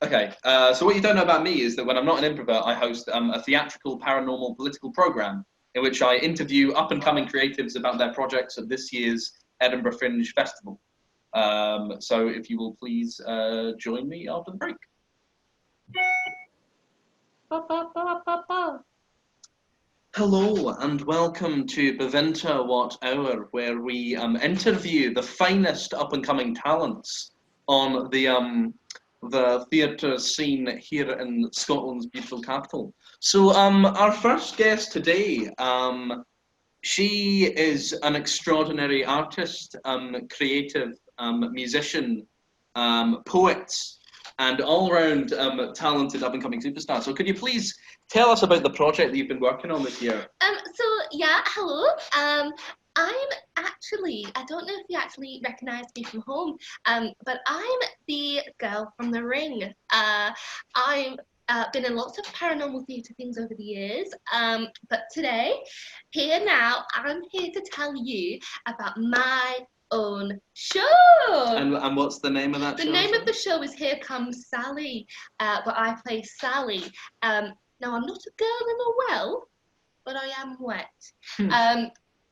Okay, so what you don't know about me is that when I'm not an Improvert, I host a theatrical paranormal political program in which I interview up-and-coming creatives about their projects at this year's Edinburgh Fringe Festival. So if you will please join me after the break. Hello and welcome to Bvinta What Hour, where we interview the finest up-and-coming talents on the theatre scene here in Scotland's beautiful capital. So our first guest today, she is an extraordinary artist, creative, musician, poet, and all-round talented up-and-coming superstar. So could you please tell us about the project that you've been working on this year? Hello. I'm actually, I don't know if you actually recognise me from home, but I'm the girl from The Ring. I've been in lots of paranormal theatre things over the years, but today, here now, I'm here to tell you about my own show. And what's the name of that show? The name of the show is Here Comes Sally, but I play Sally. Now, I'm not a girl in a well, but I am wet.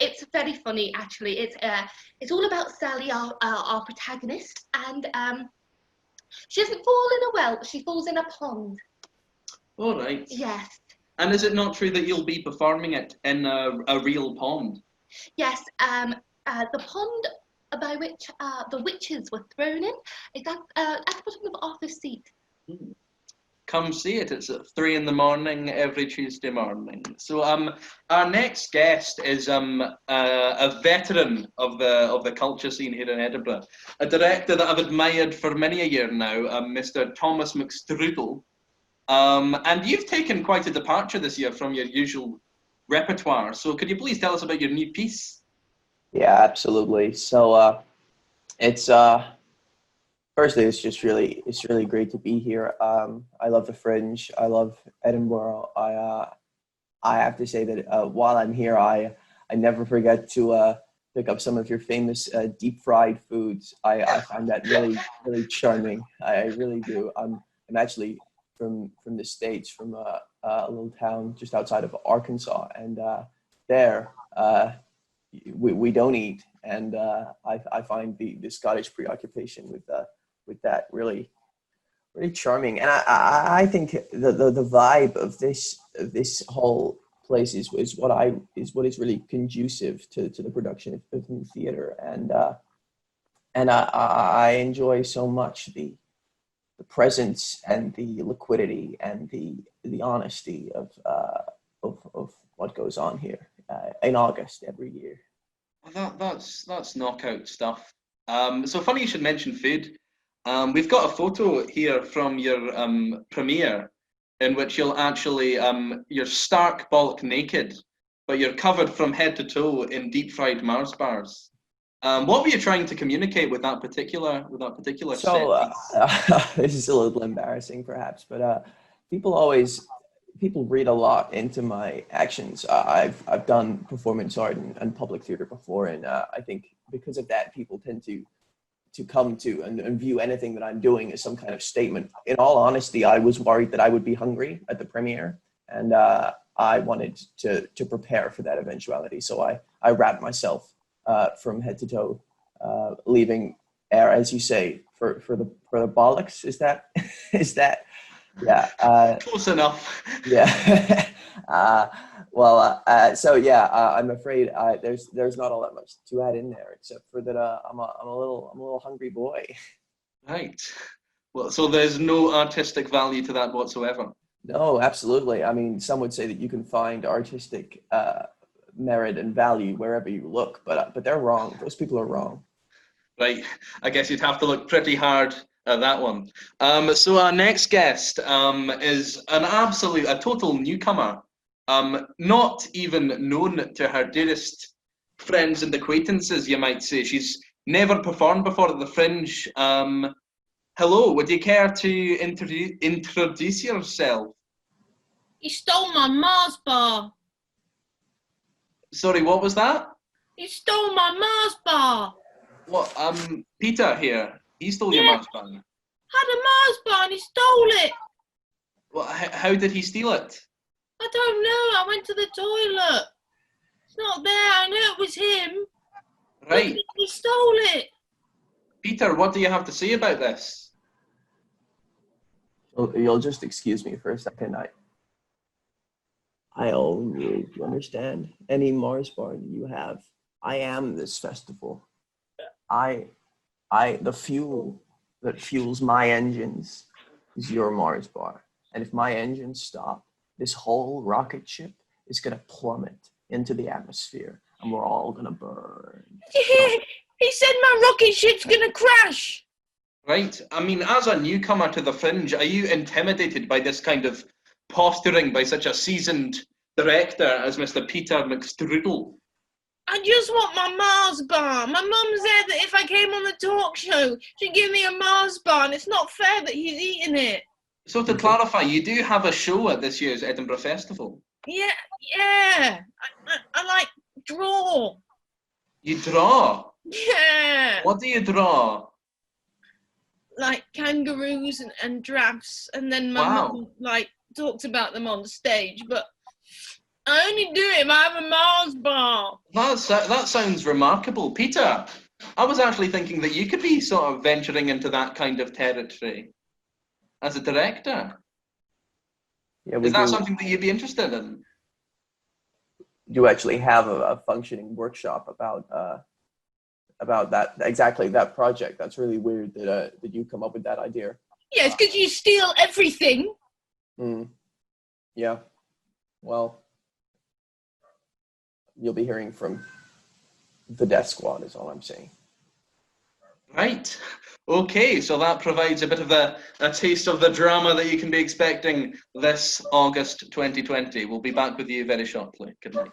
It's very funny, actually. It's all about Sally, our protagonist, and she doesn't fall in a well, she falls in a pond. All right. Yes. And is it not true that you'll be performing it in a real pond? Yes. The pond by which the witches were thrown in is at the bottom of Arthur's Seat. Come see it. It's at 3 in the morning every Tuesday morning. So our next guest is a veteran of the culture scene here in Edinburgh, a director that I've admired for many a year now, Mr. Thomas McStrudel. And you've taken quite a departure this year from your usual repertoire. So could you please tell us about your new piece? Yeah, absolutely. So it's firstly, it's really great to be here. I love the Fringe. I love Edinburgh. I have to say that while I'm here, I never forget to pick up some of your famous deep fried foods. I find that really charming. I really do. I'm actually from the States, from a little town just outside of Arkansas, and there we don't eat, and I find the Scottish preoccupation with that really charming, and I think the vibe of this whole place is what is really conducive to the production of new theater, and I enjoy so much the presence and the liquidity and the honesty of what goes on here in August every year. That's knockout stuff. So funny you should mention food. We've got a photo here from your premiere in which you'll actually you're stark bulk naked, but you're covered from head to toe in deep fried Mars bars. What were you trying to communicate with that particular So this is a little embarrassing, perhaps, but people read a lot into my actions. I've done performance art and public theater before, and I think because of that, people tend to come to and view anything that I'm doing as some kind of statement. In all honesty, I was worried that I would be hungry at the premiere, and I wanted to prepare for that eventuality. So I wrapped myself from head to toe, leaving air, as you say, for the bollocks. Is that yeah? Close enough. Yeah. So yeah, I'm afraid there's not all that much to add in there, except for that I'm a little hungry boy. Right. Well, so there's no artistic value to that whatsoever. No, absolutely. I mean, some would say that you can find artistic merit and value wherever you look, but they're wrong. Those people are wrong. Right. I guess you'd have to look pretty hard at that one. So our next guest is a total newcomer. Not even known to her dearest friends and acquaintances, you might say. She's never performed before at the Fringe. Hello, would you care to introduce yourself? He stole my Mars bar. Sorry, what was that? He stole my Mars bar. What? Peter here. He stole your Mars bar. Had a Mars bar and he stole how did he steal it? I don't know. I went to the toilet. It's not there. I knew it was him. Right. Look, he stole it. Peter, what do you have to say about this? You'll just excuse me for a second. I'll need to understand any Mars bar you have. I am this festival. The fuel that fuels my engines is your Mars bar. And if my engines stop, this whole rocket ship is gonna plummet into the atmosphere and we're all gonna burn. He said my rocket ship's gonna crash. Right. I mean, as a newcomer to the Fringe, are you intimidated by this kind of posturing by such a seasoned director as Mr. Peter McStrudel? I just want my Mars bar. My mum said that if I came on the talk show, she'd give me a Mars bar, and it's not fair that he's eating it. So to clarify, you do have a show at this year's Edinburgh Festival. Yeah. I like draw. You draw. Yeah. What do you draw? Like kangaroos and giraffes, and then my mum talks about them on stage, but I only do it if I have a Mars bar. That sounds remarkable. Peter, I was actually thinking that you could be sort of venturing into that kind of territory as a director. Yeah, Is that something that you'd be interested in? Do actually have a functioning workshop about that, exactly that project. That's really weird that you come up with that idea. Yes, because you steal everything. Yeah. Well, you'll be hearing from the Death Squad is all I'm saying. Right. Okay, so that provides a bit of a taste of the drama that you can be expecting this August 2020. We'll be back with you very shortly. Good night.